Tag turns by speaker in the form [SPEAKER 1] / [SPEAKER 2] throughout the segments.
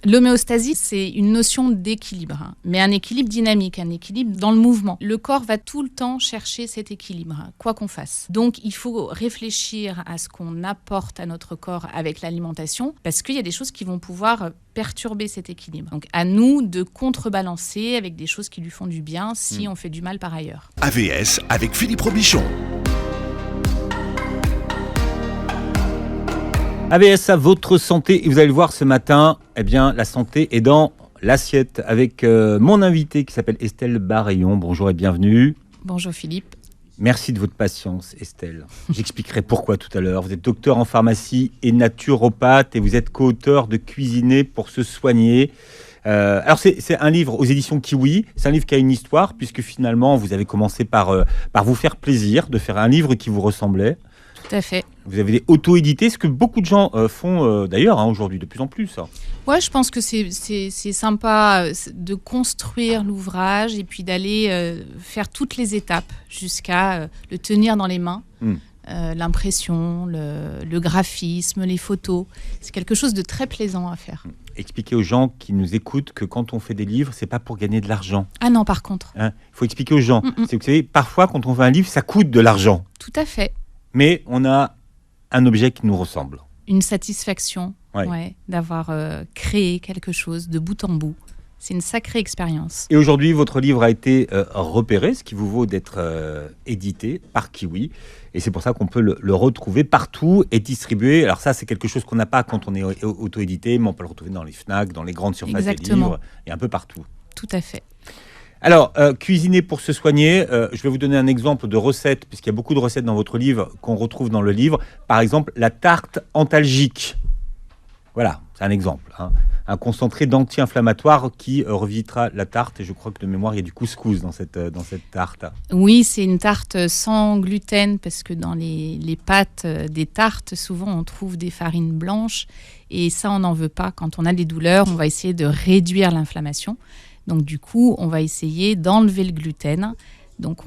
[SPEAKER 1] L'homéostasie, c'est une notion d'équilibre, mais un équilibre dynamique, un équilibre dans le mouvement. Le corps va tout le temps chercher cet équilibre, quoi qu'on fasse. Donc, il faut réfléchir à ce qu'on apporte à notre corps avec l'alimentation, parce qu'il y a des choses qui vont pouvoir perturber cet équilibre. Donc, à nous de contrebalancer avec des choses qui lui font du bien si on fait du mal par ailleurs.
[SPEAKER 2] AVS avec Philippe Robichon.
[SPEAKER 3] AVS à votre santé, et vous allez le voir ce matin, la santé est dans l'assiette avec mon invité qui s'appelle Estelle Barayon. Bonjour et bienvenue.
[SPEAKER 1] Bonjour Philippe.
[SPEAKER 3] Merci de votre patience Estelle. J'expliquerai pourquoi tout à l'heure. Vous êtes docteur en pharmacie et naturopathe et vous êtes co-auteur de Cuisiner pour se soigner. Alors c'est un livre aux éditions Kiwi, c'est un livre qui a une histoire puisque finalement vous avez commencé par vous faire plaisir, de faire un livre qui vous ressemblait.
[SPEAKER 1] Tout à fait.
[SPEAKER 3] Vous avez auto-édité, ce que beaucoup de gens font d'ailleurs aujourd'hui, de plus en plus.
[SPEAKER 1] Ouais, je pense que c'est sympa de construire l'ouvrage et puis d'aller faire toutes les étapes jusqu'à le tenir dans les mains. L'impression, le graphisme, les photos. C'est quelque chose de très plaisant à faire.
[SPEAKER 3] Expliquer aux gens qui nous écoutent que quand on fait des livres, c'est pas pour gagner de l'argent.
[SPEAKER 1] Ah non, par contre.
[SPEAKER 3] Il faut expliquer aux gens. C'est que vous savez, parfois, quand on fait un livre, ça coûte de l'argent.
[SPEAKER 1] Tout à fait.
[SPEAKER 3] Mais on a un objet qui nous ressemble.
[SPEAKER 1] Une satisfaction d'avoir créé quelque chose de bout en bout. C'est une sacrée expérience.
[SPEAKER 3] Et aujourd'hui, votre livre a été repéré, ce qui vous vaut d'être édité par Kiwi. Et c'est pour ça qu'on peut le retrouver partout et distribué. Alors ça, c'est quelque chose qu'on n'a pas quand on est auto-édité, mais on peut le retrouver dans les FNAC, dans les grandes surfaces des livres, et un peu partout.
[SPEAKER 1] Tout à fait.
[SPEAKER 3] Alors, cuisiner pour se soigner, je vais vous donner un exemple de recette, puisqu'il y a beaucoup de recettes dans votre livre qu'on retrouve dans le livre. Par exemple, la tarte antalgique. Voilà, c'est un exemple. Un concentré d'anti-inflammatoire qui revisitera la tarte. Et je crois que de mémoire, il y a du couscous dans cette tarte.
[SPEAKER 1] Oui, c'est une tarte sans gluten, parce que dans les pâtes des tartes, souvent on trouve des farines blanches. Et ça, on n'en veut pas. Quand on a des douleurs, on va essayer de réduire l'inflammation. Donc du coup, on va essayer d'enlever le gluten. Donc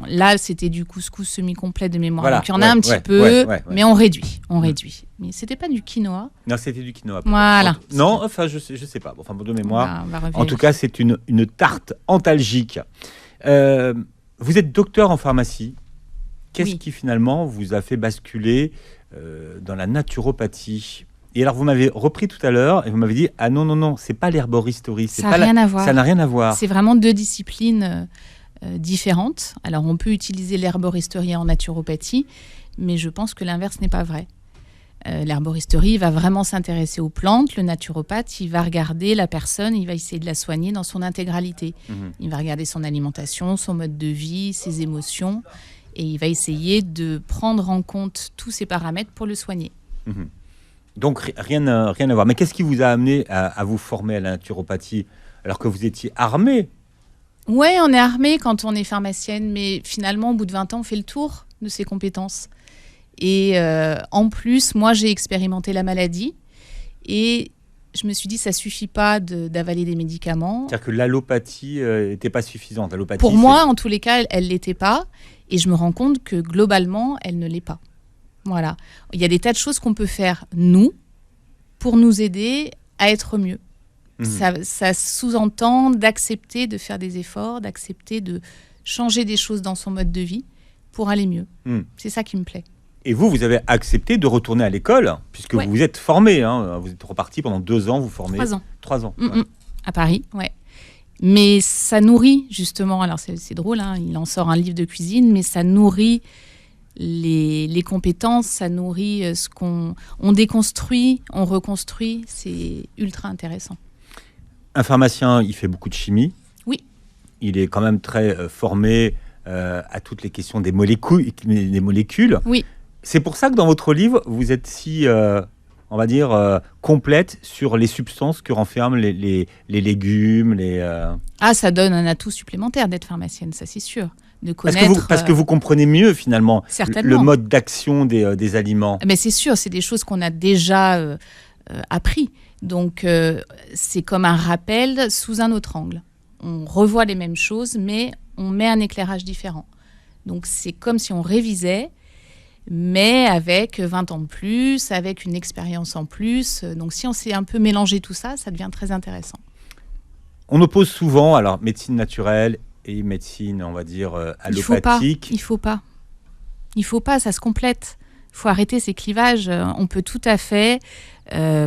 [SPEAKER 1] là, c'était du couscous semi-complet de mémoire.
[SPEAKER 3] Voilà,
[SPEAKER 1] donc il y en a un petit peu, mais on réduit. Mais c'était pas du quinoa.
[SPEAKER 3] Non, c'était du quinoa.
[SPEAKER 1] Voilà.
[SPEAKER 3] Non, enfin, je sais pas. Enfin, de mémoire.
[SPEAKER 1] On va
[SPEAKER 3] en tout cas, c'est une tarte antalgique. Vous êtes docteur en pharmacie. Qu'est-ce qui finalement vous a fait basculer dans la naturopathie ? Et alors, vous m'avez repris tout à l'heure et vous m'avez dit « Ah non, c'est pas l'herboristerie. »
[SPEAKER 1] Ça n'a rien à voir.
[SPEAKER 3] Ça n'a rien à voir.
[SPEAKER 1] C'est vraiment deux disciplines différentes. Alors, on peut utiliser l'herboristerie en naturopathie, mais je pense que l'inverse n'est pas vrai. L'herboristerie va vraiment s'intéresser aux plantes. Le naturopathe, il va regarder la personne, il va essayer de la soigner dans son intégralité. Il va regarder son alimentation, son mode de vie, ses émotions, et il va essayer de prendre en compte tous ces paramètres pour le soigner.
[SPEAKER 3] Donc, rien à voir. Mais qu'est-ce qui vous a amené à vous former à la naturopathie alors que vous étiez armé ?
[SPEAKER 1] Oui, on est armé quand on est pharmacienne, mais finalement, au bout de 20 ans, on fait le tour de ses compétences. Et en plus, moi, j'ai expérimenté la maladie et je me suis dit, ça ne suffit pas d'avaler des médicaments.
[SPEAKER 3] C'est-à-dire que l'allopathie n'était pas suffisante.
[SPEAKER 1] Pour moi, en tous les cas, elle ne l'était pas. Et je me rends compte que globalement, elle ne l'est pas. Voilà. Il y a des tas de choses qu'on peut faire, nous, pour nous aider à être mieux. Ça sous-entend d'accepter de faire des efforts, d'accepter de changer des choses dans son mode de vie pour aller mieux. C'est ça qui me plaît.
[SPEAKER 3] Et vous avez accepté de retourner à l'école, puisque vous vous êtes formé. Vous êtes reparti pendant 2 ans, vous formez.
[SPEAKER 1] 3 ans.
[SPEAKER 3] 3 ans.
[SPEAKER 1] À Paris, ouais. Mais ça nourrit, justement, alors c'est drôle, il en sort un livre de cuisine, mais ça nourrit les compétences, ça nourrit ce qu'on déconstruit, on reconstruit, c'est ultra intéressant.
[SPEAKER 3] Un pharmacien, il fait beaucoup de chimie.
[SPEAKER 1] Oui.
[SPEAKER 3] Il est quand même très formé à toutes les questions des molécules.
[SPEAKER 1] Oui.
[SPEAKER 3] C'est pour ça que dans votre livre, vous êtes si, on va dire, complète sur les substances que renferment les légumes.
[SPEAKER 1] Ah, ça donne un atout supplémentaire d'être pharmacienne, ça c'est sûr. De connaître,
[SPEAKER 3] parce que vous comprenez mieux finalement le mode d'action des aliments.
[SPEAKER 1] Mais c'est sûr, c'est des choses qu'on a déjà appris. Donc c'est comme un rappel sous un autre angle. On revoit les mêmes choses, mais on met un éclairage différent. Donc c'est comme si on révisait, mais avec 20 ans de plus, avec une expérience en plus. Donc si on sait un peu mélanger tout ça, ça devient très intéressant.
[SPEAKER 3] On oppose souvent alors médecine naturelle et médecine, on va dire, allopathique.
[SPEAKER 1] Il faut pas, ça se complète. Il faut arrêter ces clivages. On peut tout à fait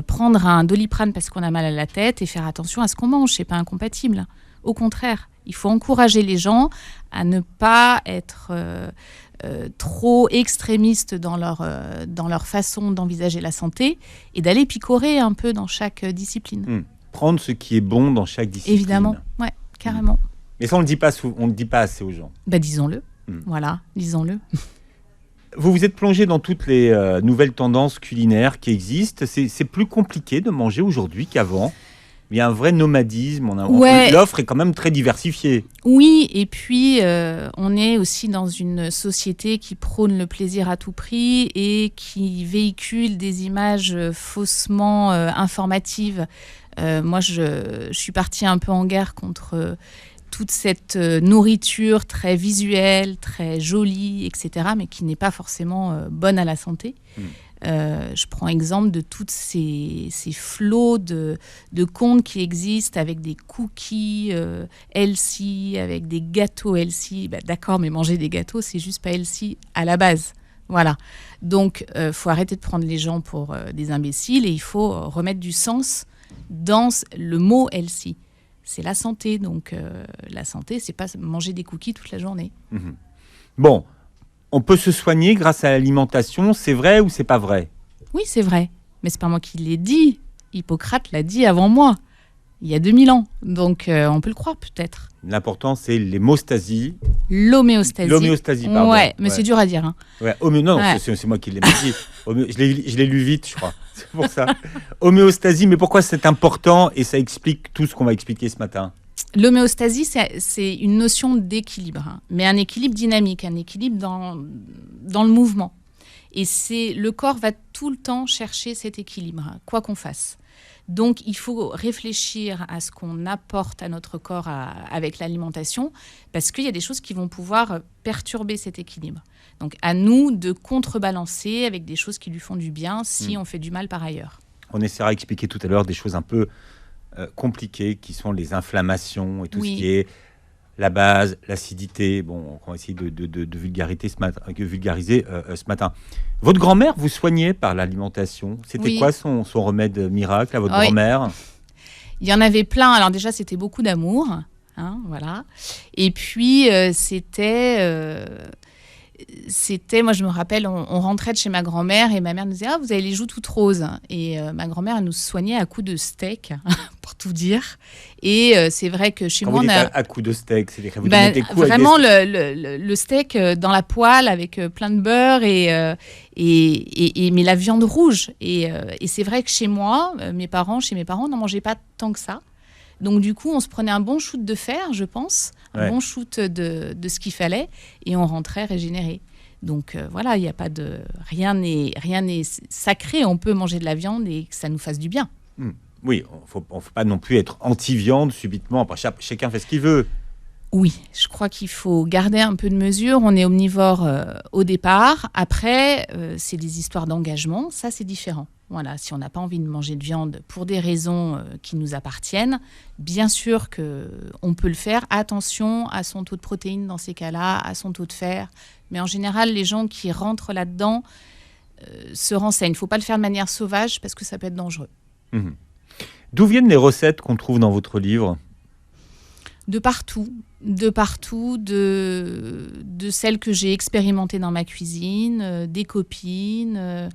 [SPEAKER 1] prendre un Doliprane parce qu'on a mal à la tête et faire attention à ce qu'on mange. C'est pas incompatible. Au contraire, il faut encourager les gens à ne pas être trop extrémistes dans leur façon d'envisager la santé et d'aller picorer un peu dans chaque discipline.
[SPEAKER 3] Prendre ce qui est bon dans chaque discipline.
[SPEAKER 1] Évidemment, ouais, carrément.
[SPEAKER 3] Mais ça, on ne le dit pas assez aux gens.
[SPEAKER 1] Disons-le. Voilà, disons-le.
[SPEAKER 3] Vous êtes plongé dans toutes les nouvelles tendances culinaires qui existent. C'est plus compliqué de manger aujourd'hui qu'avant. Il y a un vrai nomadisme. L'offre est quand même très diversifiée.
[SPEAKER 1] Oui, et puis on est aussi dans une société qui prône le plaisir à tout prix et qui véhicule des images faussement informatives. Moi, je suis partie un peu en guerre contre toute cette nourriture très visuelle, très jolie, etc., mais qui n'est pas forcément bonne à la santé. Je prends exemple de tous ces flots de comptes qui existent avec des cookies healthy, avec des gâteaux healthy. D'accord, mais manger des gâteaux, c'est juste pas healthy à la base. Voilà. Donc, faut arrêter de prendre les gens pour des imbéciles et il faut remettre du sens dans le mot healthy. C'est la santé. Donc, la santé, c'est pas manger des cookies toute la journée.
[SPEAKER 3] Bon. On peut se soigner grâce à l'alimentation, c'est vrai ou c'est pas vrai?
[SPEAKER 1] Oui, c'est vrai. Mais c'est pas moi qui l'ai dit. Hippocrate l'a dit avant moi, il y a 2000 ans. Donc, on peut le croire peut-être.
[SPEAKER 3] L'important, c'est l'hémostasie.
[SPEAKER 1] L'homéostasie.
[SPEAKER 3] L'homéostasie, pardon.
[SPEAKER 1] Mais c'est dur à dire. Hein.
[SPEAKER 3] Non, c'est moi qui l'ai dit. Je l'ai lu vite, je crois. C'est pour ça. Homéostasie, mais pourquoi c'est important? Et ça explique tout ce qu'on va expliquer ce matin.
[SPEAKER 1] L'homéostasie, c'est une notion d'équilibre, mais un équilibre dynamique, un équilibre dans le mouvement. Et le corps va tout le temps chercher cet équilibre, quoi qu'on fasse. Donc, il faut réfléchir à ce qu'on apporte à notre corps avec l'alimentation, parce qu'il y a des choses qui vont pouvoir perturber cet équilibre. Donc, à nous de contrebalancer avec des choses qui lui font du bien si on fait du mal par ailleurs.
[SPEAKER 3] On essaiera d'expliquer tout à l'heure des choses un peu compliquées qui sont les inflammations et tout ce qui est la base, l'acidité. Bon, on va essayer de vulgariser ce matin. Votre grand-mère vous soignait par l'alimentation. C'était quoi son remède miracle à votre grand-mère?
[SPEAKER 1] Il y en avait plein. Alors déjà, c'était beaucoup d'amour. Hein, voilà. Et puis, c'était, moi je me rappelle, on rentrait de chez ma grand-mère et ma mère nous disait « Ah, vous avez les joues toutes roses ». Et ma grand-mère, elle nous soignait à coups de steak, pour tout dire. Et c'est vrai que chez moi, on a...
[SPEAKER 3] à coups de steak, c'est-à-dire vous
[SPEAKER 1] donnez des coups vraiment le steak dans la poêle avec plein de beurre mais la viande rouge. Et c'est vrai que chez moi, chez mes parents, n'en mangeaient pas tant que ça. Donc du coup, on se prenait un bon shoot de fer, je pense, un bon shoot de ce qu'il fallait, et on rentrait régénéré. Donc voilà, il y a pas de rien n'est sacré. On peut manger de la viande et que ça nous fasse du bien.
[SPEAKER 3] Oui, on faut pas non plus être anti-viande subitement. Après, chacun fait ce qu'il veut.
[SPEAKER 1] Oui, je crois qu'il faut garder un peu de mesure. On est omnivore au départ. Après, c'est des histoires d'engagement. Ça, c'est différent. Voilà, si on n'a pas envie de manger de viande pour des raisons qui nous appartiennent, bien sûr qu'on peut le faire. Attention à son taux de protéines dans ces cas-là, à son taux de fer. Mais en général, les gens qui rentrent là-dedans se renseignent. Il ne faut pas le faire de manière sauvage parce que ça peut être dangereux.
[SPEAKER 3] D'où viennent les recettes qu'on trouve dans votre livre ?
[SPEAKER 1] De partout, de celles que j'ai expérimentées dans ma cuisine, des copines,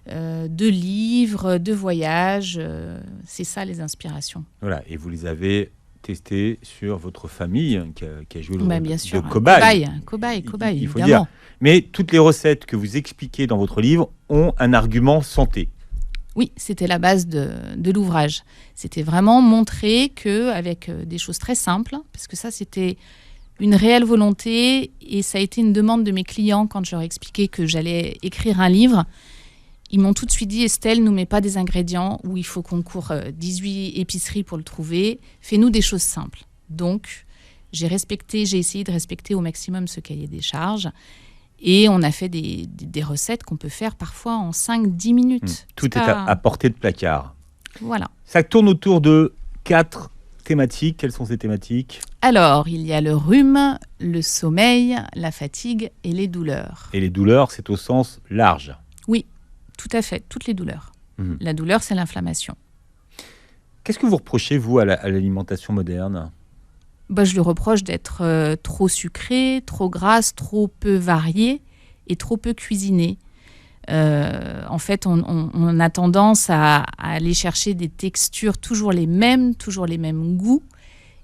[SPEAKER 1] de livres, de voyages. C'est ça les inspirations. Voilà,
[SPEAKER 3] et vous les avez testées sur votre famille qui a joué le rôle
[SPEAKER 1] bien sûr,
[SPEAKER 3] de cobaye.
[SPEAKER 1] Cobaye,
[SPEAKER 3] il faut
[SPEAKER 1] évidemment.
[SPEAKER 3] dire. Mais toutes les recettes que vous expliquez dans votre livre ont un argument santé.
[SPEAKER 1] Oui, c'était la base de l'ouvrage. C'était vraiment montrer qu'avec des choses très simples, parce que ça, c'était une réelle volonté et ça a été une demande de mes clients quand je leur ai expliqué que j'allais écrire un livre. Ils m'ont tout de suite dit « Estelle, nous mets pas des ingrédients où il faut qu'on court 18 épiceries pour le trouver. Fais-nous des choses simples. » Donc, j'ai essayé de respecter au maximum ce cahier des charges. Et on a fait des recettes qu'on peut faire parfois en 5-10 minutes.
[SPEAKER 3] Tout est à portée de placard.
[SPEAKER 1] Voilà.
[SPEAKER 3] Ça tourne autour de 4 thématiques. Quelles sont ces thématiques ?
[SPEAKER 1] Alors, il y a le rhume, le sommeil, la fatigue et les douleurs.
[SPEAKER 3] Et les douleurs, c'est au sens large.
[SPEAKER 1] Oui, tout à fait, toutes les douleurs. La douleur, c'est l'inflammation.
[SPEAKER 3] Qu'est-ce que vous reprochez, vous, à l'alimentation moderne ?
[SPEAKER 1] Je lui reproche d'être trop sucrée, trop grasse, trop peu variée et trop peu cuisinée. En fait, on a tendance à aller chercher des textures toujours les mêmes goûts.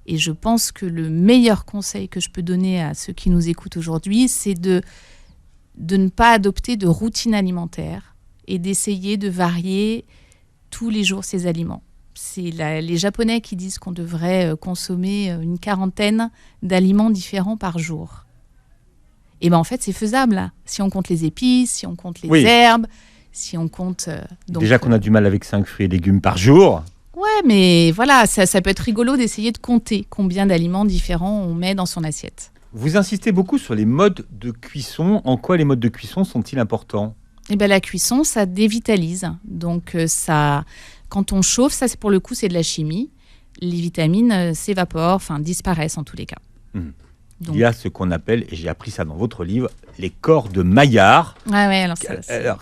[SPEAKER 1] Et je pense que le meilleur conseil que je peux donner à ceux qui nous écoutent aujourd'hui, c'est de ne pas adopter de routine alimentaire et d'essayer de varier tous les jours ses aliments. C'est les Japonais qui disent qu'on devrait consommer une 40aine d'aliments différents par jour. Et en fait, c'est faisable. Si on compte les épices, si on compte les herbes, si on compte...
[SPEAKER 3] Déjà qu'on a du mal avec 5 fruits et légumes par jour.
[SPEAKER 1] Ouais, mais voilà, ça peut être rigolo d'essayer de compter combien d'aliments différents on met dans son assiette.
[SPEAKER 3] Vous insistez beaucoup sur les modes de cuisson. En quoi les modes de cuisson sont-ils importants ?
[SPEAKER 1] La cuisson, ça dévitalise. Donc, quand on chauffe, ça, pour le coup, c'est de la chimie. Les vitamines s'évaporent, disparaissent en tous les cas. Donc,
[SPEAKER 3] il y a ce qu'on appelle, et j'ai appris ça dans votre livre, les corps de Maillard.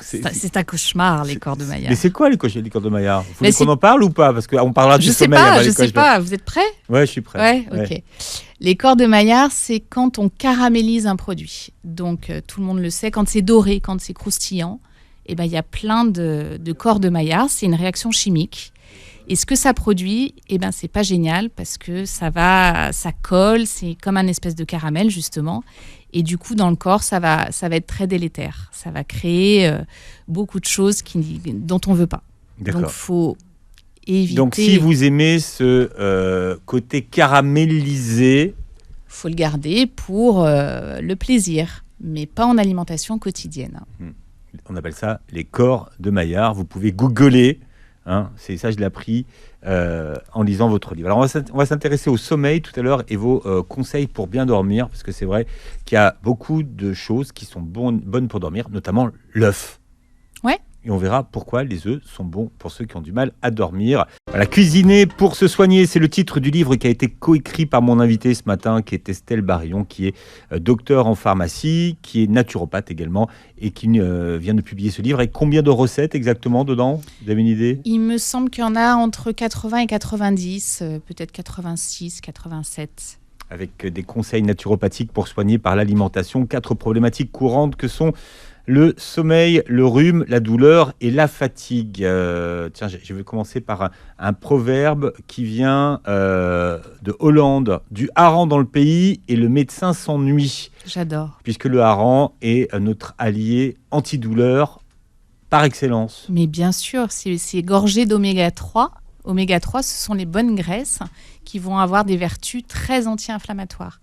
[SPEAKER 1] C'est un cauchemar, les corps de Maillard.
[SPEAKER 3] Mais c'est quoi les corps de Maillard ? Vous voulez qu'on en parle ou pas ? Parce qu'on parlera du sommeil.
[SPEAKER 1] Je sais pas. Vous êtes prêts ?
[SPEAKER 3] Ouais, je suis prêt.
[SPEAKER 1] Ok. Les corps de Maillard, c'est quand on caramélise un produit. Donc, tout le monde le sait, quand c'est doré, quand c'est croustillant, il y a plein de corps de Maillard. C'est une réaction chimique. Et ce que ça produit, c'est pas génial parce que ça colle, c'est comme un espèce de caramel justement. Et du coup, dans le corps, ça va être très délétère. Ça va créer beaucoup de choses dont on veut pas.
[SPEAKER 3] D'accord.
[SPEAKER 1] Donc, faut éviter.
[SPEAKER 3] Donc, si vous aimez ce côté caramélisé,
[SPEAKER 1] faut le garder pour le plaisir, mais pas en alimentation quotidienne.
[SPEAKER 3] On appelle ça les corps de Maillard. Vous pouvez googler. C'est ça, je l'ai appris en lisant votre livre. Alors, on va s'intéresser au sommeil tout à l'heure et vos conseils pour bien dormir, parce que c'est vrai qu'il y a beaucoup de choses qui sont bonnes pour dormir, notamment l'œuf.
[SPEAKER 1] Ouais.
[SPEAKER 3] Et on verra pourquoi les œufs sont bons pour ceux qui ont du mal à dormir. Voilà, cuisiner pour se soigner, c'est le titre du livre qui a été coécrit par mon invité ce matin, qui est Estelle Barillon, qui est docteur en pharmacie, qui est naturopathe également, et qui vient de publier ce livre. Et combien de recettes exactement dedans ? Vous avez une idée ?
[SPEAKER 1] Il me semble qu'il y en a entre 80 et 90, peut-être 86, 87.
[SPEAKER 3] Avec des conseils naturopathiques pour soigner par l'alimentation 4 problématiques courantes que sont le sommeil, le rhume, la douleur et la fatigue. Tiens, je vais commencer par un proverbe qui vient de Hollande. Du hareng dans le pays et le médecin s'ennuie.
[SPEAKER 1] J'adore.
[SPEAKER 3] Puisque le hareng est notre allié antidouleur par excellence.
[SPEAKER 1] Mais bien sûr, c'est gorgé d'oméga 3. Oméga 3, ce sont les bonnes graisses qui vont avoir des vertus très anti-inflammatoires.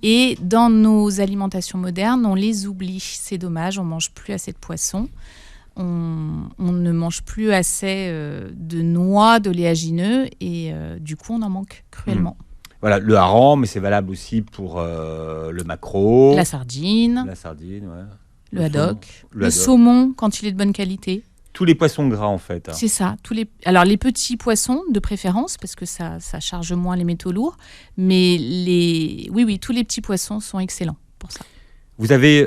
[SPEAKER 1] Et dans nos alimentations modernes, on les oublie. C'est dommage, on ne mange plus assez de poissons. On ne mange plus assez de noix, d'oléagineux. Et du coup, on en manque cruellement.
[SPEAKER 3] Voilà, le hareng, mais c'est valable aussi pour le maquereau.
[SPEAKER 1] La sardine.
[SPEAKER 3] Ouais.
[SPEAKER 1] Le haddock. Le saumon, quand il est de bonne qualité.
[SPEAKER 3] Tous les poissons gras, en fait.
[SPEAKER 1] C'est ça. Alors, les petits poissons, de préférence, parce que ça charge moins les métaux lourds. Mais oui, tous les petits poissons sont excellents pour ça.
[SPEAKER 3] Vous avez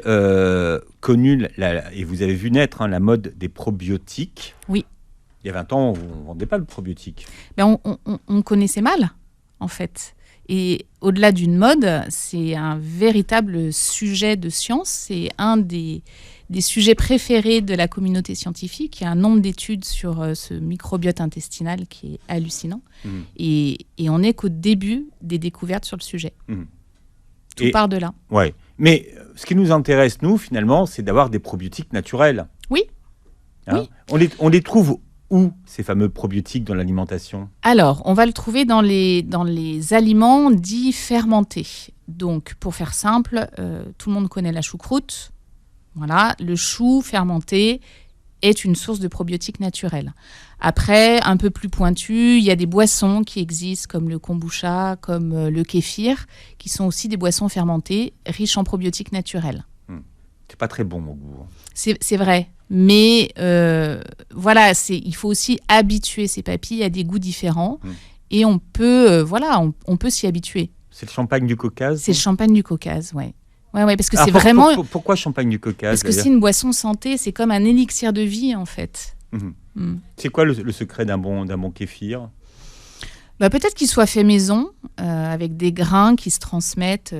[SPEAKER 3] connu et vous avez vu naître la mode des probiotiques.
[SPEAKER 1] Oui.
[SPEAKER 3] Il y a 20 ans, on ne vendait pas le probiotique.
[SPEAKER 1] On connaissait mal, en fait. Et au-delà d'une mode, c'est un véritable sujet de science. C'est un des sujets préférés de la communauté scientifique. Il y a un nombre d'études sur ce microbiote intestinal qui est hallucinant. Et on n'est qu'au début des découvertes sur le sujet. Tout part de là.
[SPEAKER 3] Ouais. Mais ce qui nous intéresse, nous, finalement, c'est d'avoir des probiotiques naturels.
[SPEAKER 1] Oui.
[SPEAKER 3] Oui. On les trouve où, ces fameux probiotiques dans l'alimentation ?
[SPEAKER 1] Alors, on va le trouver dans les aliments dits fermentés. Donc, pour faire simple, tout le monde connaît la choucroute. Voilà, le chou fermenté est une source de probiotiques naturels. Après, un peu plus pointu, il y a des boissons qui existent comme le kombucha, comme le kéfir, qui sont aussi des boissons fermentées riches en probiotiques naturels.
[SPEAKER 3] C'est pas très bon au goût.
[SPEAKER 1] C'est vrai. Mais voilà, il faut aussi habituer ses papilles à des goûts différents. Et on peut, on peut s'y habituer.
[SPEAKER 3] C'est le champagne du Caucase?
[SPEAKER 1] C'est le champagne du Caucase, ouais. Ouais, parce que c'est vraiment...
[SPEAKER 3] Pourquoi champagne du Caucase?
[SPEAKER 1] Parce que c'est une boisson santé, c'est comme un élixir de vie, en fait.
[SPEAKER 3] C'est quoi le secret d'un bon kéfir?
[SPEAKER 1] Peut-être qu'il soit fait maison, avec des grains qui se transmettent.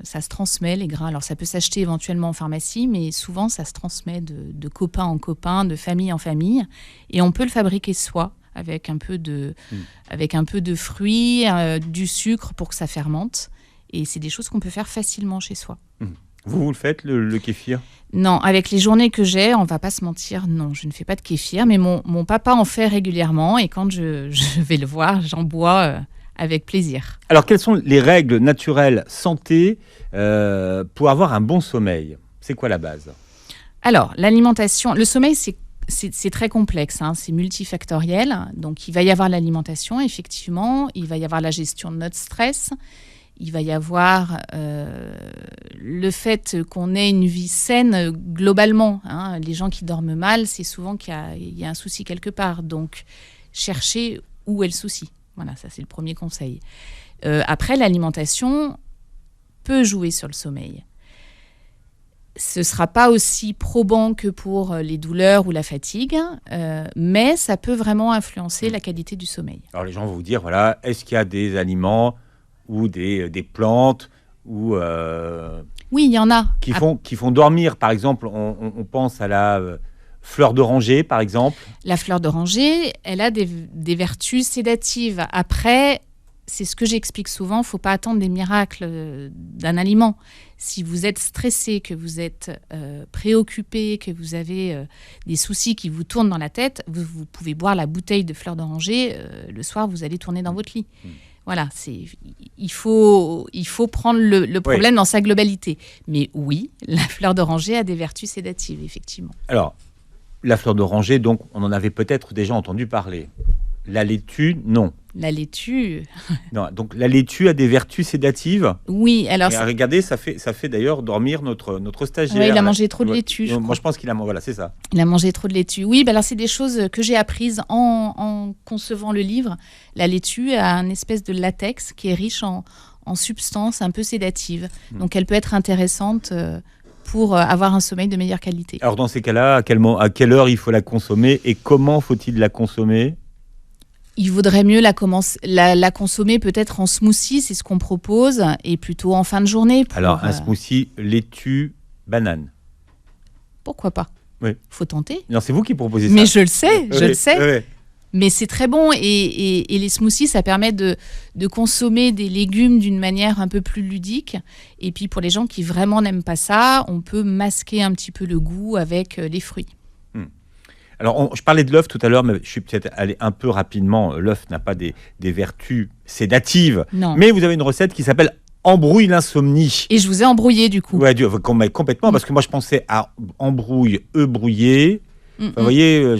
[SPEAKER 1] Ça se transmet, les grains. Alors, ça peut s'acheter éventuellement en pharmacie, mais souvent, ça se transmet de copain en copain, de famille en famille. Et on peut le fabriquer soi, avec un peu de fruits, du sucre pour que ça fermente. Et c'est des choses qu'on peut faire facilement chez soi.
[SPEAKER 3] Vous le faites, le kéfir?
[SPEAKER 1] Non, avec les journées que j'ai, on ne va pas se mentir, non, je ne fais pas de kéfir, mais mon papa en fait régulièrement et quand je vais le voir, j'en bois avec plaisir.
[SPEAKER 3] Alors, quelles sont les règles naturelles santé pour avoir un bon sommeil? C'est quoi la base?
[SPEAKER 1] Alors, l'alimentation, le sommeil, c'est très complexe, hein, c'est multifactoriel. Donc, il va y avoir l'alimentation, effectivement, il va y avoir la gestion de notre stress. Il va y avoir le fait qu'on ait une vie saine globalement. Hein. Les gens qui dorment mal, c'est souvent qu'il y a un souci quelque part. Donc, chercher où est le souci. Voilà, ça c'est le premier conseil. Après, l'alimentation peut jouer sur le sommeil. Ce ne sera pas aussi probant que pour les douleurs ou la fatigue, mais ça peut vraiment influencer la qualité du sommeil.
[SPEAKER 3] Alors, les gens vont vous dire, voilà, est-ce qu'il y a des aliments ou des plantes ou
[SPEAKER 1] oui, il y en a.
[SPEAKER 3] Qui font dormir. Par exemple, on pense à la fleur d'oranger, par exemple.
[SPEAKER 1] La fleur d'oranger, elle a des vertus sédatives. Après, c'est ce que j'explique souvent, il ne faut pas attendre des miracles d'un aliment. Si vous êtes stressé, que vous êtes préoccupé, que vous avez des soucis qui vous tournent dans la tête, vous pouvez boire la bouteille de fleur d'oranger. Le soir, vous allez tourner dans votre lit. Voilà, il faut prendre le problème dans sa globalité. Mais oui, la fleur d'oranger a des vertus sédatives, effectivement.
[SPEAKER 3] Alors, la fleur d'oranger, donc, on en avait peut-être déjà entendu parler. La laitue, non.
[SPEAKER 1] La laitue...
[SPEAKER 3] Non, donc, la laitue a des vertus sédatives.
[SPEAKER 1] Oui, alors...
[SPEAKER 3] Regardez, ça fait d'ailleurs dormir notre stagiaire.
[SPEAKER 1] Oui, il a mangé trop de laitue, je crois.
[SPEAKER 3] Moi, je pense qu'il a mangé... Voilà, c'est ça.
[SPEAKER 1] Il a mangé trop de laitue. Oui, alors c'est des choses que j'ai apprises en concevant le livre. La laitue a une espèce de latex qui est riche en substances un peu sédatives. Donc, elle peut être intéressante... pour avoir un sommeil de meilleure qualité. Alors,
[SPEAKER 3] dans ces cas-là, à quelle heure il faut la consommer et comment faut-il la consommer?
[SPEAKER 1] Il vaudrait mieux la consommer peut-être en smoothie, c'est ce qu'on propose, et plutôt en fin de journée.
[SPEAKER 3] Alors, un smoothie laitue, banane.
[SPEAKER 1] Pourquoi pas?
[SPEAKER 3] Oui.
[SPEAKER 1] Faut tenter.
[SPEAKER 3] Non, c'est vous qui proposez ça.
[SPEAKER 1] Mais je le sais,
[SPEAKER 3] Oui.
[SPEAKER 1] Mais c'est très bon et les smoothies, ça permet de consommer des légumes d'une manière un peu plus ludique. Et puis pour les gens qui vraiment n'aiment pas ça, on peut masquer un petit peu le goût avec les fruits.
[SPEAKER 3] Alors, je parlais de l'œuf tout à l'heure, mais je suis peut-être allé un peu rapidement. L'œuf n'a pas des vertus sédatives.
[SPEAKER 1] Non.
[SPEAKER 3] Mais vous avez une recette qui s'appelle embrouille l'insomnie.
[SPEAKER 1] Et je vous ai embrouillé du coup.
[SPEAKER 3] Ouais, complètement, parce que moi je pensais à embrouille, brouillé. Enfin, vous voyez,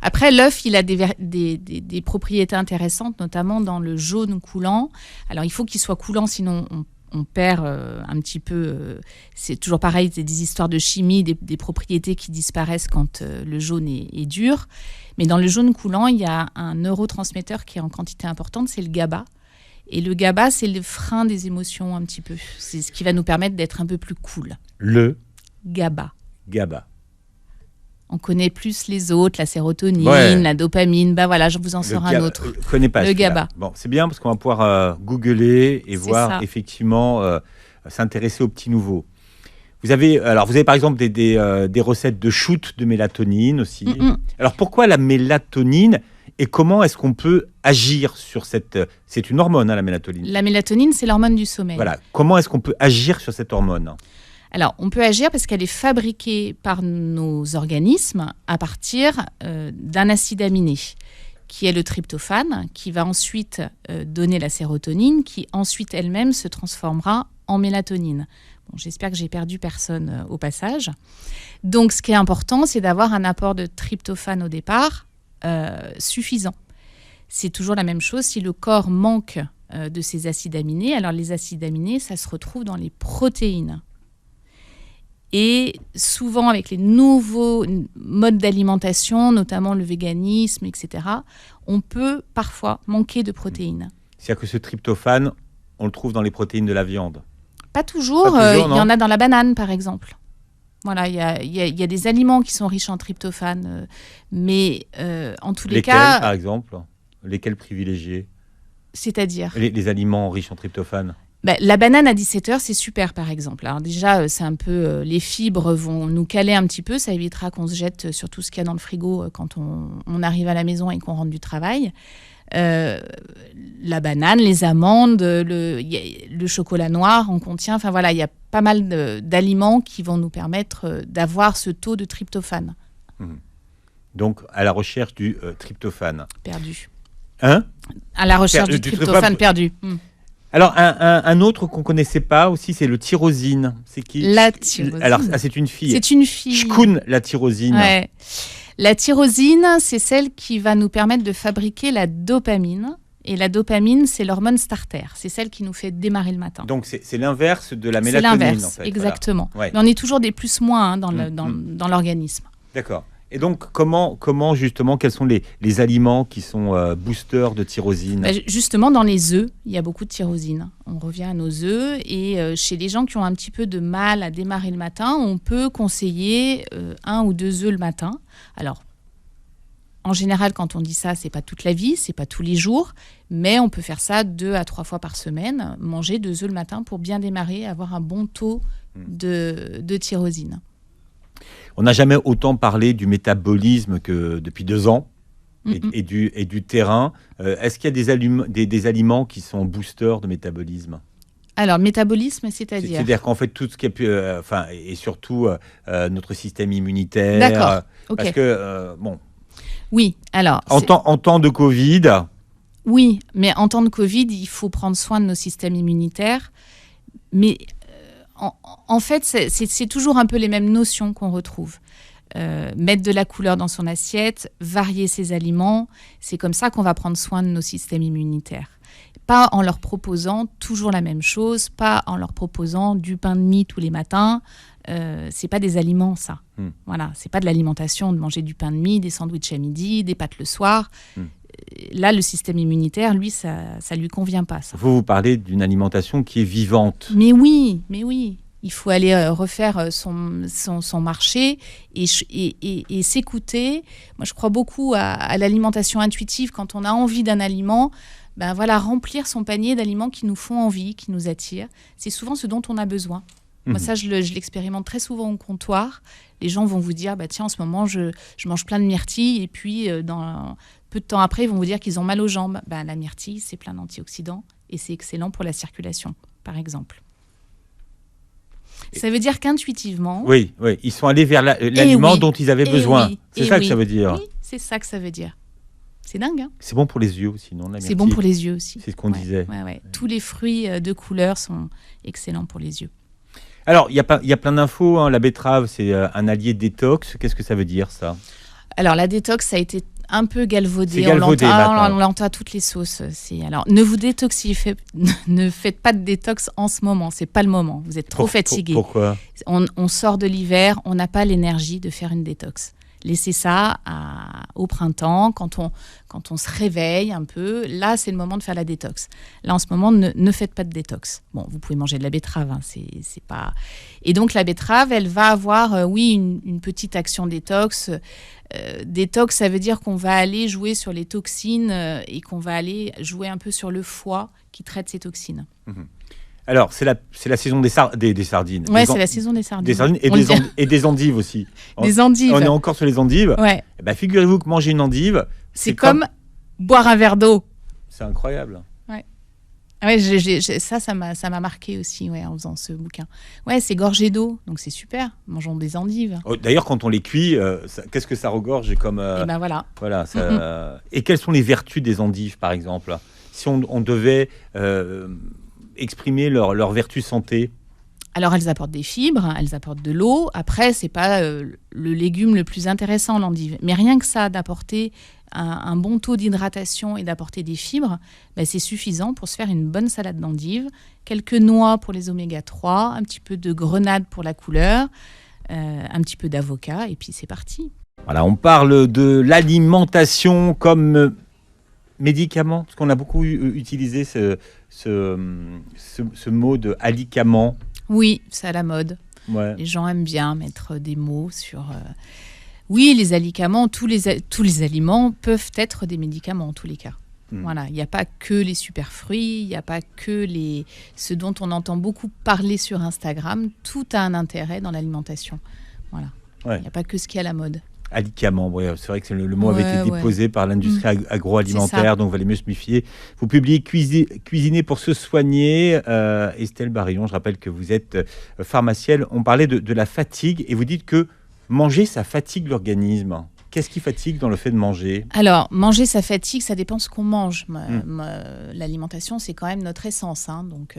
[SPEAKER 1] Après, l'œuf, il a des propriétés intéressantes, notamment dans le jaune coulant. Alors, il faut qu'il soit coulant, sinon on perd un petit peu... c'est toujours pareil, c'est des histoires de chimie, des propriétés qui disparaissent quand le jaune est dur. Mais dans le jaune coulant, il y a un neurotransmetteur qui est en quantité importante, c'est le GABA. Et le GABA, c'est le frein des émotions un petit peu. C'est ce qui va nous permettre d'être un peu plus cool.
[SPEAKER 3] Le
[SPEAKER 1] GABA.
[SPEAKER 3] GABA.
[SPEAKER 1] On connaît plus les autres, la sérotonine, la dopamine. Bah voilà, je vous en sors un autre.
[SPEAKER 3] Je ne connais pas
[SPEAKER 1] le GABA.
[SPEAKER 3] Bon, c'est bien parce qu'on va pouvoir googler et voir effectivement, s'intéresser aux petits nouveaux. Vous avez par exemple des recettes de shoot de mélatonine aussi. Alors pourquoi la mélatonine et comment est-ce qu'on peut agir sur cette... C'est une hormone, hein, la mélatonine.
[SPEAKER 1] La mélatonine, c'est l'hormone du sommeil.
[SPEAKER 3] Voilà. Comment est-ce qu'on peut agir sur cette hormone ?
[SPEAKER 1] Alors, on peut agir parce qu'elle est fabriquée par nos organismes à partir d'un acide aminé, qui est le tryptophane, qui va ensuite donner la sérotonine, qui ensuite elle-même se transformera en mélatonine. Bon, j'espère que j'ai perdu personne au passage. Donc, ce qui est important, c'est d'avoir un apport de tryptophane au départ suffisant. C'est toujours la même chose. Si le corps manque de ces acides aminés, alors les acides aminés, ça se retrouve dans les protéines. Et souvent, avec les nouveaux modes d'alimentation, notamment le véganisme, etc., on peut parfois manquer de protéines.
[SPEAKER 3] C'est-à-dire que ce tryptophane, on le trouve dans les protéines de la viande.
[SPEAKER 1] Pas toujours. Il y en a dans la banane, par exemple. Voilà, il y a des aliments qui sont riches en tryptophane. Mais en tous les cas...
[SPEAKER 3] Lesquels, par exemple? Lesquels privilégiés?
[SPEAKER 1] C'est-à-dire
[SPEAKER 3] les aliments riches en tryptophane.
[SPEAKER 1] La banane à 17 heures, c'est super, par exemple. Alors déjà, c'est un peu... les fibres vont nous caler un petit peu. Ça évitera qu'on se jette sur tout ce qu'il y a dans le frigo quand on arrive à la maison et qu'on rentre du travail. La banane, les amandes, le chocolat noir en contient. Enfin voilà, il y a pas mal d'aliments qui vont nous permettre d'avoir ce taux de tryptophane.
[SPEAKER 3] Donc, à la recherche du tryptophane.
[SPEAKER 1] Perdu.
[SPEAKER 3] Hein?
[SPEAKER 1] À la recherche du tryptophane perdu.
[SPEAKER 3] Alors, un autre qu'on ne connaissait pas aussi, c'est le tyrosine. C'est qui?
[SPEAKER 1] La tyrosine.
[SPEAKER 3] Alors, c'est une fille.
[SPEAKER 1] C'est une fille.
[SPEAKER 3] Shkoun, la tyrosine.
[SPEAKER 1] Ouais. La tyrosine, c'est celle qui va nous permettre de fabriquer la dopamine. Et la dopamine, c'est l'hormone starter. C'est celle qui nous fait démarrer le matin.
[SPEAKER 3] Donc, c'est l'inverse de la mélatonine,
[SPEAKER 1] c'est l'inverse,
[SPEAKER 3] en fait.
[SPEAKER 1] Exactement.
[SPEAKER 3] Voilà. Ouais.
[SPEAKER 1] Mais on est toujours des plus-moins dans l'organisme.
[SPEAKER 3] D'accord. Et donc, comment justement, quels sont les aliments qui sont boosters de tyrosine?
[SPEAKER 1] Justement, dans les œufs, il y a beaucoup de tyrosine. On revient à nos œufs. Et chez les gens qui ont un petit peu de mal à démarrer le matin, on peut conseiller 1 ou 2 œufs le matin. Alors, en général, quand on dit ça, c'est pas toute la vie, c'est pas tous les jours, mais on peut faire ça 2 à 3 fois par semaine, manger 2 œufs le matin pour bien démarrer, avoir un bon taux de tyrosine.
[SPEAKER 3] On n'a jamais autant parlé du métabolisme que depuis 2 ans et du terrain. Est-ce qu'il y a des aliments qui sont boosters de métabolisme?
[SPEAKER 1] Alors, métabolisme, c'est-à-dire?
[SPEAKER 3] C'est-à-dire qu'en fait, tout ce qui est... et surtout notre système immunitaire.
[SPEAKER 1] D'accord, ok.
[SPEAKER 3] Parce que, bon...
[SPEAKER 1] Oui, alors...
[SPEAKER 3] En temps de Covid...
[SPEAKER 1] Oui, mais en temps de Covid, il faut prendre soin de nos systèmes immunitaires. Mais en fait, c'est toujours un peu les mêmes notions qu'on retrouve. Mettre de la couleur dans son assiette, varier ses aliments, c'est comme ça qu'on va prendre soin de nos systèmes immunitaires. Pas en leur proposant toujours la même chose, pas en leur proposant du pain de mie tous les matins. C'est pas des aliments, ça. Voilà, c'est pas de l'alimentation de manger du pain de mie, des sandwichs à midi, des pâtes le soir. Là, le système immunitaire, lui, ça lui convient pas, ça.
[SPEAKER 3] Vous parlez d'une alimentation qui est vivante.
[SPEAKER 1] Mais oui. Il faut aller refaire son marché et s'écouter. Moi, je crois beaucoup à l'alimentation intuitive. Quand on a envie d'un aliment, remplir son panier d'aliments qui nous font envie, qui nous attirent. C'est souvent ce dont on a besoin. Moi, ça, je l'expérimente très souvent au comptoir. Les gens vont vous dire, tiens, en ce moment, je mange plein de myrtilles. Et puis, dans peu de temps après, ils vont vous dire qu'ils ont mal aux jambes. La myrtille, c'est plein d'antioxydants et c'est excellent pour la circulation, par exemple. Ça veut dire qu'intuitivement...
[SPEAKER 3] Oui, ils sont allés vers l'aliment dont ils avaient besoin. C'est ça que ça veut dire.
[SPEAKER 1] Oui, c'est ça que ça veut dire. C'est dingue, hein?
[SPEAKER 3] C'est bon pour les yeux aussi, non, la myrtille?
[SPEAKER 1] C'est bon pour les yeux aussi.
[SPEAKER 3] C'est ce qu'on disait.
[SPEAKER 1] Ouais. Tous les fruits de couleur sont excellents pour les yeux. Alors,
[SPEAKER 3] il y a plein d'infos. Hein. La betterave, c'est un allié détox. Qu'est-ce que ça veut dire, ça?
[SPEAKER 1] Alors, la détox, ça a été un peu galvaudé.
[SPEAKER 3] On
[SPEAKER 1] l'entend à toutes les sauces. Alors, ne vous détoxifiez, ne faites pas de détox en ce moment. C'est pas le moment. Vous êtes trop fatigué.
[SPEAKER 3] Pourquoi?
[SPEAKER 1] On sort de l'hiver, on n'a pas l'énergie de faire une détox. Laissez ça au printemps, quand on se réveille un peu. Là, c'est le moment de faire la détox. Là, en ce moment, ne faites pas de détox. Bon, vous pouvez manger de la betterave, hein, c'est pas... Et donc, la betterave, elle va avoir, une petite action détox. Détox, ça veut dire qu'on va aller jouer sur les toxines et qu'on va aller jouer un peu sur le foie qui traite ces toxines.
[SPEAKER 3] Alors, c'est la saison des sardines.
[SPEAKER 1] Oui, c'est la saison des sardines.
[SPEAKER 3] Des sardines et des endives aussi.
[SPEAKER 1] Des endives.
[SPEAKER 3] On est encore sur les endives.
[SPEAKER 1] Ouais.
[SPEAKER 3] Figurez-vous que manger une endive...
[SPEAKER 1] C'est comme boire un verre d'eau.
[SPEAKER 3] C'est incroyable.
[SPEAKER 1] Ouais, ça m'a marqué aussi en faisant ce bouquin. Ouais, c'est gorgé d'eau, donc c'est super. Mangeons des endives.
[SPEAKER 3] D'ailleurs, quand on les cuit, qu'est-ce que ça regorge comme...
[SPEAKER 1] Et voilà.
[SPEAKER 3] Voilà. Et quelles sont les vertus des endives, par exemple? Si on devait... exprimer leur vertu santé?
[SPEAKER 1] Alors, elles apportent des fibres, elles apportent de l'eau. Après, c'est pas le légume le plus intéressant, l'endive. Mais rien que ça, d'apporter un bon taux d'hydratation et d'apporter des fibres, c'est suffisant pour se faire une bonne salade d'endives. Quelques noix pour les oméga 3, un petit peu de grenade pour la couleur, un petit peu d'avocat, et puis c'est parti.
[SPEAKER 3] Voilà, on parle de l'alimentation comme médicament, parce qu'on a beaucoup utilisé ce mot de alicament.
[SPEAKER 1] Oui, c'est à la mode.
[SPEAKER 3] Ouais.
[SPEAKER 1] Les gens aiment bien mettre des mots sur... Oui, les alicaments, tous les aliments peuvent être des médicaments en tous les cas. Voilà, il n'y a pas que les superfruits, il n'y a pas que ce dont on entend beaucoup parler sur Instagram. Tout a un intérêt dans l'alimentation. Voilà.
[SPEAKER 3] Ouais.
[SPEAKER 1] Il n'y a pas que ce qui est à la mode.
[SPEAKER 3] Alicament, ouais, c'est vrai que le mot avait été déposé par l'industrie agroalimentaire, donc il valait mieux se méfier. Vous publiez Cuisiner pour se soigner. Estelle Barillon, je rappelle que vous êtes pharmacienne. On parlait de la fatigue et vous dites que manger, ça fatigue l'organisme. Qu'est-ce qui fatigue dans le fait de manger ? Alors,
[SPEAKER 1] manger, ça fatigue, ça dépend ce qu'on mange. L'alimentation, c'est quand même notre essence, hein, donc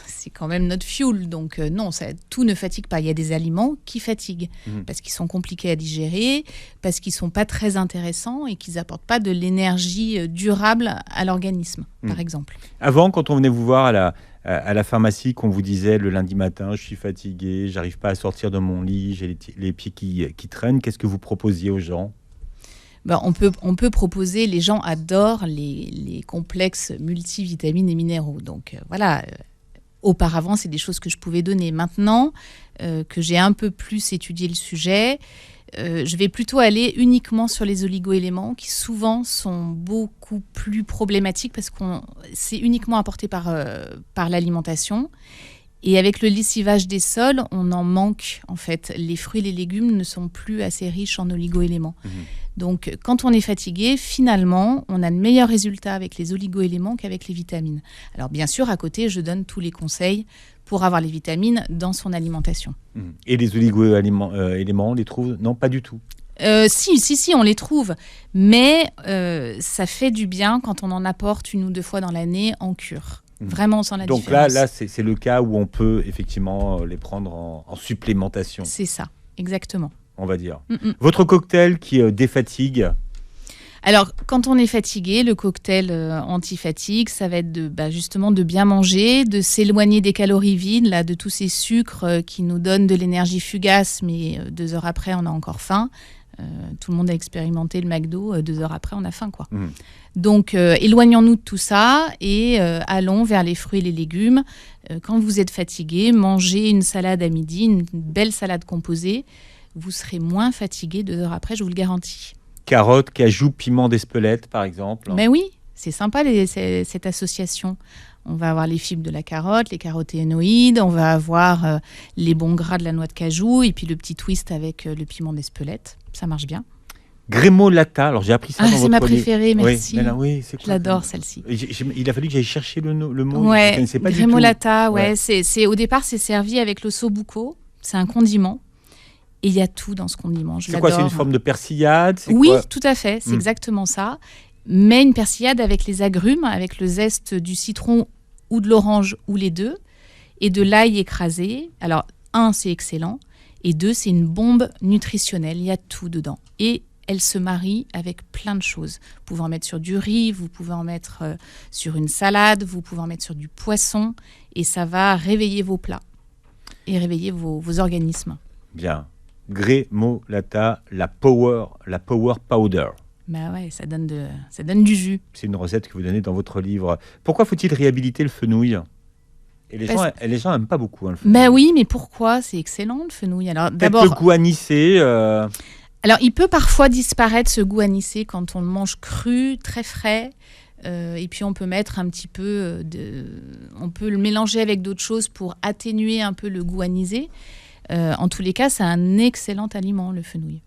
[SPEAKER 1] c'est quand même notre fuel. Donc non, tout ne fatigue pas. Il y a des aliments qui fatiguent, parce qu'ils sont compliqués à digérer, parce qu'ils ne sont pas très intéressants et qu'ils n'apportent pas de l'énergie durable à l'organisme, par exemple.
[SPEAKER 3] Avant, quand on venait vous voir à la pharmacie, qu'on vous disait le lundi matin, je suis fatigué, j'arrive pas à sortir de mon lit, j'ai les pieds qui traînent, qu'est-ce que vous proposiez aux gens ?
[SPEAKER 1] On peut proposer, les gens adorent les complexes multivitamines et minéraux. Donc voilà, auparavant, c'est des choses que je pouvais donner. Maintenant que j'ai un peu plus étudié le sujet, je vais plutôt aller uniquement sur les oligo-éléments qui souvent sont beaucoup plus problématiques parce que c'est uniquement apporté par l'alimentation. Et avec le lessivage des sols, on en manque en fait. Les fruits et les légumes ne sont plus assez riches en oligo-éléments. Donc quand on est fatigué, finalement, on a de meilleurs résultats avec les oligo-éléments qu'avec les vitamines. Alors bien sûr, à côté, je donne tous les conseils pour avoir les vitamines dans son alimentation.
[SPEAKER 3] Et les oligo-éléments, on les trouve ? Non, pas du tout.
[SPEAKER 1] Si, on les trouve. Mais ça fait du bien quand on en apporte 1 ou 2 fois dans l'année en cure. Vraiment, on sent la différence.
[SPEAKER 3] Donc là c'est le cas où on peut effectivement les prendre en supplémentation.
[SPEAKER 1] C'est ça, exactement.
[SPEAKER 3] On va dire. Votre cocktail qui défatigue ?
[SPEAKER 1] Alors, quand on est fatigué, le cocktail anti-fatigue, ça va être justement de bien manger, de s'éloigner des calories vides, de tous ces sucres qui nous donnent de l'énergie fugace, mais 2 heures après, on a encore faim. Tout le monde a expérimenté le McDo, 2 heures après, on a faim, quoi. Donc, éloignons-nous de tout ça et allons vers les fruits et les légumes. Quand vous êtes fatigué, mangez une salade à midi, une belle salade composée. Vous serez moins fatigué 2 heures après, je vous le garantis.
[SPEAKER 3] Carottes, cajou, piment d'Espelette, par exemple.
[SPEAKER 1] Mais oui, c'est sympa cette association. On va avoir les fibres de la carotte, les caroténoïdes, on va avoir les bons gras de la noix de cajou et puis le petit twist avec le piment d'Espelette. Ça marche bien.
[SPEAKER 3] Grémolata, alors j'ai appris ça dans votre livre.
[SPEAKER 1] C'est ma préférée, merci.
[SPEAKER 3] Oui, c'est quoi,
[SPEAKER 1] je l'adore celle-ci.
[SPEAKER 3] Il a fallu que j'aille chercher le mot,
[SPEAKER 1] ouais,
[SPEAKER 3] je ne connaissais pas
[SPEAKER 1] Grémolata,
[SPEAKER 3] du tout.
[SPEAKER 1] Au départ, c'est servi avec l'ossobuco, c'est un condiment. Et il y a tout dans ce condiment.
[SPEAKER 3] C'est quoi ? C'est une forme de persillade ?
[SPEAKER 1] Oui, tout à fait. C'est exactement ça. Mais une persillade avec les agrumes, avec le zeste du citron ou de l'orange ou les deux, et de l'ail écrasé. Alors, 1, c'est excellent. Et 2, c'est une bombe nutritionnelle. Il y a tout dedans. Et elle se marie avec plein de choses. Vous pouvez en mettre sur du riz, vous pouvez en mettre sur une salade, vous pouvez en mettre sur du poisson. Et ça va réveiller vos plats et réveiller vos organismes.
[SPEAKER 3] Bien. Grémolata, la power powder.
[SPEAKER 1] Ouais, ça donne du jus.
[SPEAKER 3] C'est une recette que vous donnez dans votre livre. Pourquoi faut-il réhabiliter le fenouil ? Et les gens n'aiment pas beaucoup le fenouil.
[SPEAKER 1] Oui, mais pourquoi ? C'est excellent le fenouil. Alors,
[SPEAKER 3] d'abord, le goût anisé.
[SPEAKER 1] Alors, il peut parfois disparaître ce goût anisé quand on le mange cru, très frais. Et puis, on peut mettre un petit peu on peut le mélanger avec d'autres choses pour atténuer un peu le goût anisé. En tous les cas, c'est un excellent aliment, le fenouil.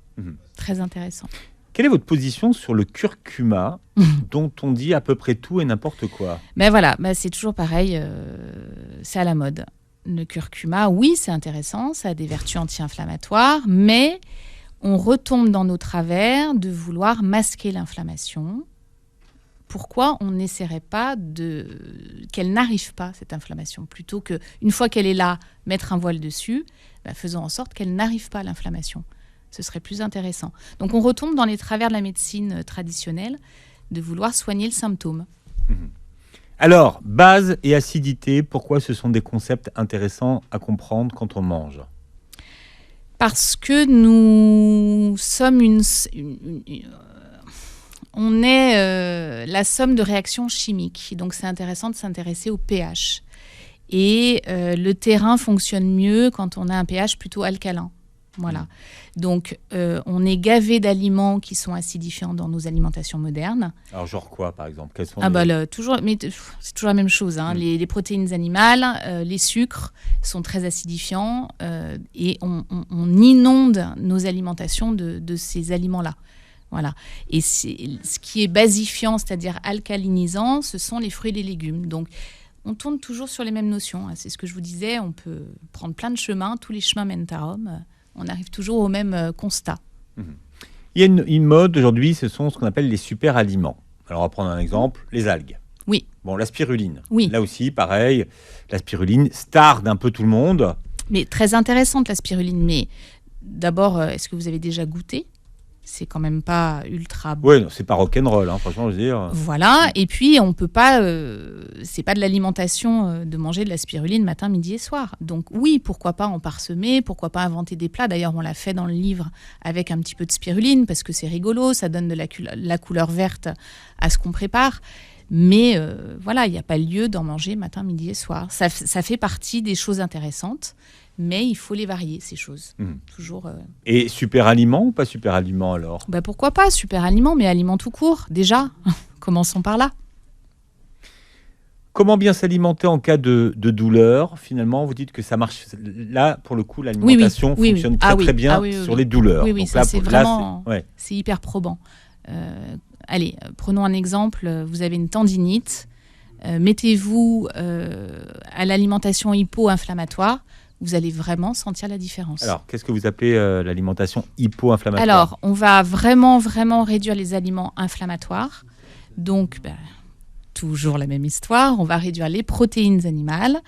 [SPEAKER 1] Très intéressant.
[SPEAKER 3] Quelle est votre position sur le curcuma, dont on dit à peu près tout et n'importe quoi ?
[SPEAKER 1] C'est toujours pareil, c'est à la mode. Le curcuma, oui, c'est intéressant, ça a des vertus anti-inflammatoires, mais on retombe dans nos travers de vouloir masquer l'inflammation pourquoi on n'essaierait pas qu'elle n'arrive pas, cette inflammation, plutôt qu'une fois qu'elle est là, mettre un voile dessus, faisons en sorte qu'elle n'arrive pas, l'inflammation. Ce serait plus intéressant. Donc on retombe dans les travers de la médecine traditionnelle, de vouloir soigner le symptôme.
[SPEAKER 3] Alors, base et acidité, pourquoi ce sont des concepts intéressants à comprendre quand on mange ?
[SPEAKER 1] Parce que nous sommes on est la somme de réactions chimiques. Donc c'est intéressant de s'intéresser au pH. Et le terrain fonctionne mieux quand on a un pH plutôt alcalin. Voilà. Donc, on est gavé d'aliments qui sont acidifiants dans nos alimentations modernes.
[SPEAKER 3] Alors, genre quoi, par exemple ? Quels sont
[SPEAKER 1] c'est toujours la même chose. Hein. Les protéines animales, les sucres sont très acidifiants et on inonde nos alimentations de ces aliments-là. Voilà. Et ce qui est basifiant, c'est-à-dire alcalinisant, ce sont les fruits et les légumes. Donc, on tourne toujours sur les mêmes notions. Hein. C'est ce que je vous disais, on peut prendre plein de chemins, tous les chemins mènent à Rome. On arrive toujours au même constat.
[SPEAKER 3] Il y a une mode aujourd'hui, ce sont ce qu'on appelle les super aliments. Alors on va prendre un exemple, les algues.
[SPEAKER 1] Oui.
[SPEAKER 3] Bon, la spiruline.
[SPEAKER 1] Oui.
[SPEAKER 3] Là aussi, pareil, la spiruline, star d'un peu tout le monde.
[SPEAKER 1] Mais très intéressante la spiruline. Mais d'abord, est-ce que vous avez déjà goûté ? C'est quand même pas ultra bon.
[SPEAKER 3] Oui, c'est pas rock'n'roll, hein, franchement, je veux dire.
[SPEAKER 1] Voilà, et puis on peut pas, c'est pas de l'alimentation de manger de la spiruline matin, midi et soir. Donc oui, pourquoi pas en parsemer, pourquoi pas inventer des plats. D'ailleurs, on l'a fait dans le livre avec un petit peu de spiruline parce que c'est rigolo, ça donne de la couleur verte à ce qu'on prépare. Mais voilà, il n'y a pas lieu d'en manger matin, midi et soir. Ça fait partie des choses intéressantes. Mais il faut les varier, ces choses. Toujours.
[SPEAKER 3] Et super aliment ou pas super aliment alors ?
[SPEAKER 1] Pourquoi pas super aliment, mais aliment tout court, déjà. Commençons par là.
[SPEAKER 3] Comment bien s'alimenter en cas de douleur ? Finalement, vous dites que ça marche. Là, pour le coup, l'alimentation fonctionne très bien sur les douleurs.
[SPEAKER 1] Oui,
[SPEAKER 3] donc
[SPEAKER 1] ça
[SPEAKER 3] là,
[SPEAKER 1] c'est vraiment...
[SPEAKER 3] ouais.
[SPEAKER 1] C'est hyper probant. Allez, prenons un exemple. Vous avez une tendinite. Mettez-vous à l'alimentation hypo-inflammatoire. Vous allez vraiment sentir la différence.
[SPEAKER 3] Alors, qu'est-ce que vous appelez l'alimentation hypo-inflammatoire ?
[SPEAKER 1] Alors, on va vraiment réduire les aliments inflammatoires. Donc, toujours la même histoire. On va réduire les protéines animales,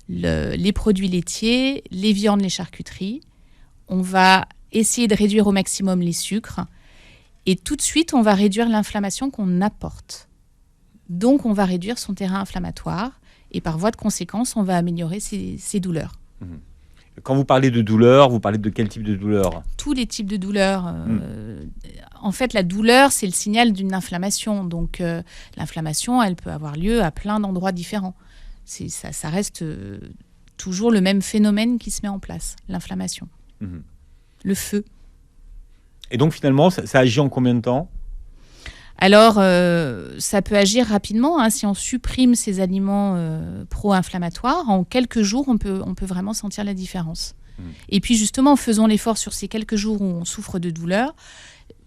[SPEAKER 1] les produits laitiers, les viandes, les charcuteries. On va essayer de réduire au maximum les sucres. Et tout de suite, on va réduire l'inflammation qu'on apporte. Donc, on va réduire son terrain inflammatoire. Et par voie de conséquence, on va améliorer ses douleurs.
[SPEAKER 3] Quand vous parlez de douleur, vous parlez de quel type de douleur ?
[SPEAKER 1] Tous les types de douleurs. En fait, la douleur, c'est le signal d'une inflammation. Donc, l'inflammation, elle peut avoir lieu à plein d'endroits différents. Ça reste toujours le même phénomène qui se met en place, l'inflammation. Le feu.
[SPEAKER 3] Et donc, finalement, ça agit en combien de temps ?
[SPEAKER 1] Alors, ça peut agir rapidement. Hein, si on supprime ces aliments pro-inflammatoires, en quelques jours, on peut vraiment sentir la différence. Et puis, justement, faisons l'effort sur ces quelques jours où on souffre de douleur.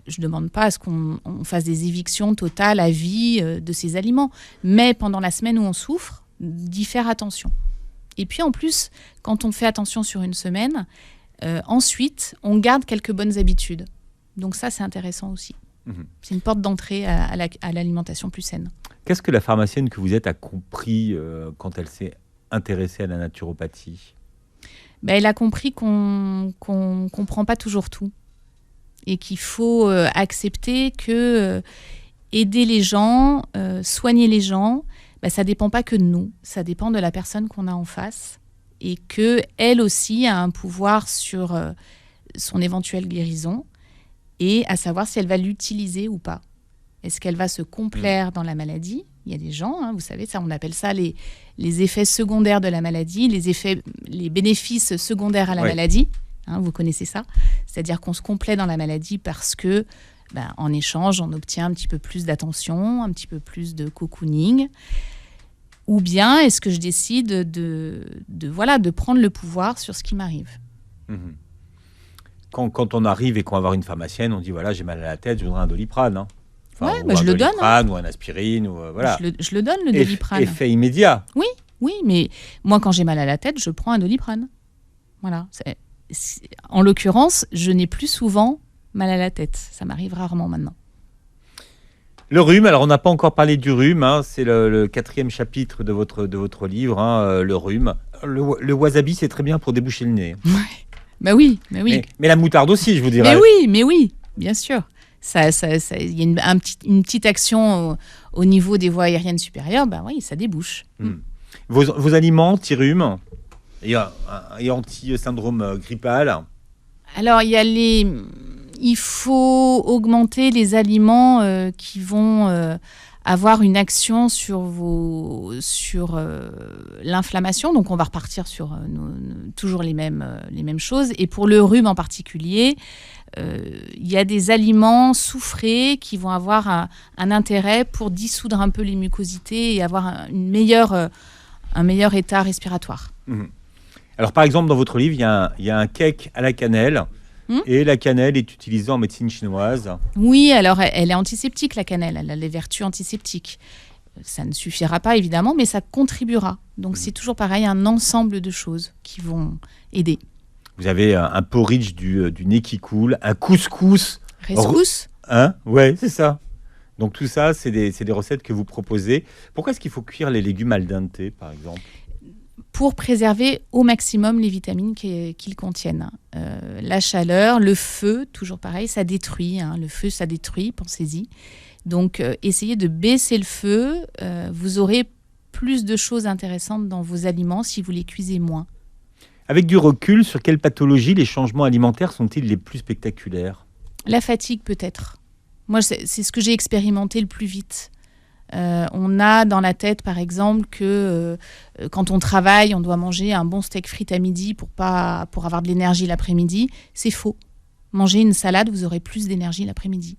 [SPEAKER 1] Je ne demande pas à ce qu'on fasse des évictions totales à vie de ces aliments. Mais pendant la semaine où on souffre, d'y faire attention. Et puis, en plus, quand on fait attention sur une semaine, ensuite, on garde quelques bonnes habitudes. Donc ça, c'est intéressant aussi. C'est une porte d'entrée à l'alimentation plus saine. Qu'est-ce
[SPEAKER 3] que la pharmacienne que vous êtes a compris quand elle s'est intéressée à la naturopathie ?
[SPEAKER 1] Elle a compris qu'on ne comprend pas toujours tout et qu'il faut accepter que aider les gens, soigner les gens, ça ne dépend pas que de nous, ça dépend de la personne qu'on a en face et qu'elle aussi a un pouvoir sur son éventuelle guérison. Et à savoir si elle va l'utiliser ou pas. Est-ce qu'elle va se complaire dans la maladie ? Il y a des gens, vous savez, ça, on appelle ça les effets secondaires de la maladie, les bénéfices secondaires à la maladie. Vous connaissez ça ? C'est-à-dire qu'on se complaît dans la maladie parce que, en échange, on obtient un petit peu plus d'attention, un petit peu plus de cocooning. Ou bien est-ce que je décide de prendre le pouvoir sur ce qui m'arrive ?
[SPEAKER 3] Quand on arrive et qu'on va voir une pharmacienne, on dit voilà, j'ai mal à la tête, je voudrais un Doliprane.
[SPEAKER 1] Je le donne.
[SPEAKER 3] Ou un aspirine, ou voilà.
[SPEAKER 1] Je le donne, le Doliprane.
[SPEAKER 3] Effet immédiat.
[SPEAKER 1] Oui, mais moi, quand j'ai mal à la tête, je prends un Doliprane. Voilà. En l'occurrence, je n'ai plus souvent mal à la tête. Ça m'arrive rarement maintenant.
[SPEAKER 3] Le rhume, alors on n'a pas encore parlé du rhume, hein, c'est le 4e chapitre de votre livre, hein, le rhume. Le wasabi, c'est très bien pour déboucher le nez.
[SPEAKER 1] Bah oui, mais oui.
[SPEAKER 3] Mais la moutarde aussi, je vous dirais.
[SPEAKER 1] Mais oui, bien sûr. Il y a une petite action au niveau des voies aériennes supérieures, bah oui, ça débouche.
[SPEAKER 3] Vos aliments anti-rhume et anti-syndrome grippal.
[SPEAKER 1] Alors, il faut augmenter les aliments qui vont avoir une action sur l'inflammation. Donc, on va repartir sur toujours les mêmes choses. Et pour le rhume en particulier, il y a des aliments soufrés qui vont avoir un intérêt pour dissoudre un peu les mucosités et avoir un meilleur état respiratoire.
[SPEAKER 3] Alors, par exemple, dans votre livre, il y a un cake à la cannelle. Et la cannelle est utilisée en médecine chinoise.
[SPEAKER 1] Oui, alors elle est antiseptique, la cannelle. Elle a les vertus antiseptiques. Ça ne suffira pas, évidemment, mais ça contribuera. Donc, c'est toujours pareil, un ensemble de choses qui vont aider.
[SPEAKER 3] Vous avez un porridge du nez qui coule, un couscous.
[SPEAKER 1] Rescousse.
[SPEAKER 3] Hein? Ouais, c'est ça. Donc, tout ça, c'est des recettes que vous proposez. Pourquoi est-ce qu'il faut cuire les légumes al dente, par exemple ?
[SPEAKER 1] Pour préserver au maximum les vitamines qu'ils contiennent. La chaleur, le feu, toujours pareil, ça détruit. Le feu, ça détruit, pensez-y. Donc, essayez de baisser le feu. Vous aurez plus de choses intéressantes dans vos aliments si vous les cuisez moins.
[SPEAKER 3] Avec du recul, sur quelle pathologie les changements alimentaires sont-ils les plus spectaculaires ?
[SPEAKER 1] La fatigue, peut-être. Moi, c'est ce que j'ai expérimenté le plus vite. On a dans la tête, par exemple, que quand on travaille, on doit manger un bon steak frites à midi pour avoir de l'énergie l'après-midi. C'est faux. Mangez une salade, vous aurez plus d'énergie l'après-midi.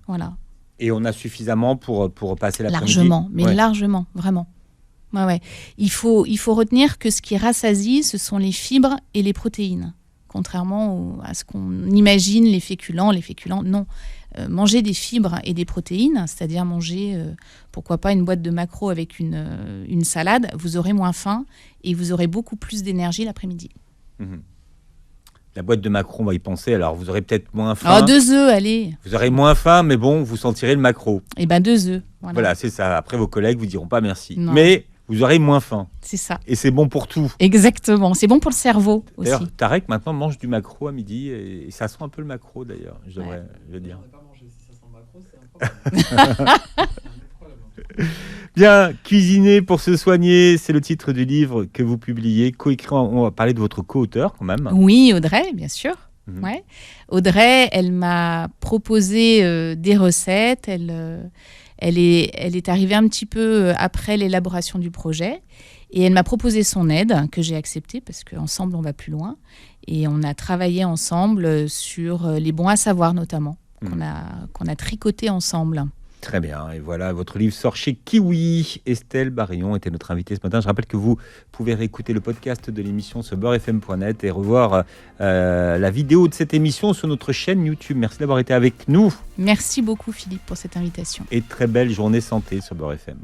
[SPEAKER 1] Voilà.
[SPEAKER 3] Et on a suffisamment pour passer l'après-midi ?
[SPEAKER 1] Largement, mais largement, vraiment. Ouais. Il faut retenir que ce qui rassasie, ce sont les fibres et les protéines. Contrairement à ce qu'on imagine, les féculents, non. Manger des fibres et des protéines, c'est-à-dire manger, pourquoi pas, une boîte de maquereaux avec une salade, vous aurez moins faim et vous aurez beaucoup plus d'énergie l'après-midi.
[SPEAKER 3] La boîte de maquereaux, on va y penser, alors vous aurez peut-être moins faim.
[SPEAKER 1] 2 œufs, allez.
[SPEAKER 3] Vous aurez moins faim, mais bon, vous sentirez le maquereau.
[SPEAKER 1] 2 œufs.
[SPEAKER 3] Voilà, c'est ça. Après, vos collègues vous diront pas merci.
[SPEAKER 1] Non.
[SPEAKER 3] Mais vous aurez moins faim.
[SPEAKER 1] C'est ça.
[SPEAKER 3] Et c'est bon pour tout.
[SPEAKER 1] Exactement. C'est bon pour le cerveau aussi.
[SPEAKER 3] D'ailleurs, Tarek maintenant mange du maquereau à midi et ça sent un peu le maquereau d'ailleurs, je veux dire. Bien, cuisiner pour se soigner, c'est le titre du livre que vous publiez, coécrit. On va parler de votre co-auteur quand même.
[SPEAKER 1] Oui, Audrey, bien sûr. Ouais. Audrey, elle m'a proposé des recettes. Elle est arrivée un petit peu après l'élaboration du projet et elle m'a proposé son aide que j'ai acceptée parce qu'ensemble on va plus loin et on a travaillé ensemble sur les bons à savoir notamment qu'on a tricoté ensemble.
[SPEAKER 3] Très bien, et voilà, votre livre sort chez Kiwi. Estelle Barillon était notre invitée ce matin. Je rappelle que vous pouvez réécouter le podcast de l'émission sur beurrefm.net et revoir la vidéo de cette émission sur notre chaîne YouTube. Merci d'avoir été avec nous.
[SPEAKER 1] Merci beaucoup Philippe pour cette invitation.
[SPEAKER 3] Et très belle journée santé sur Beurre FM.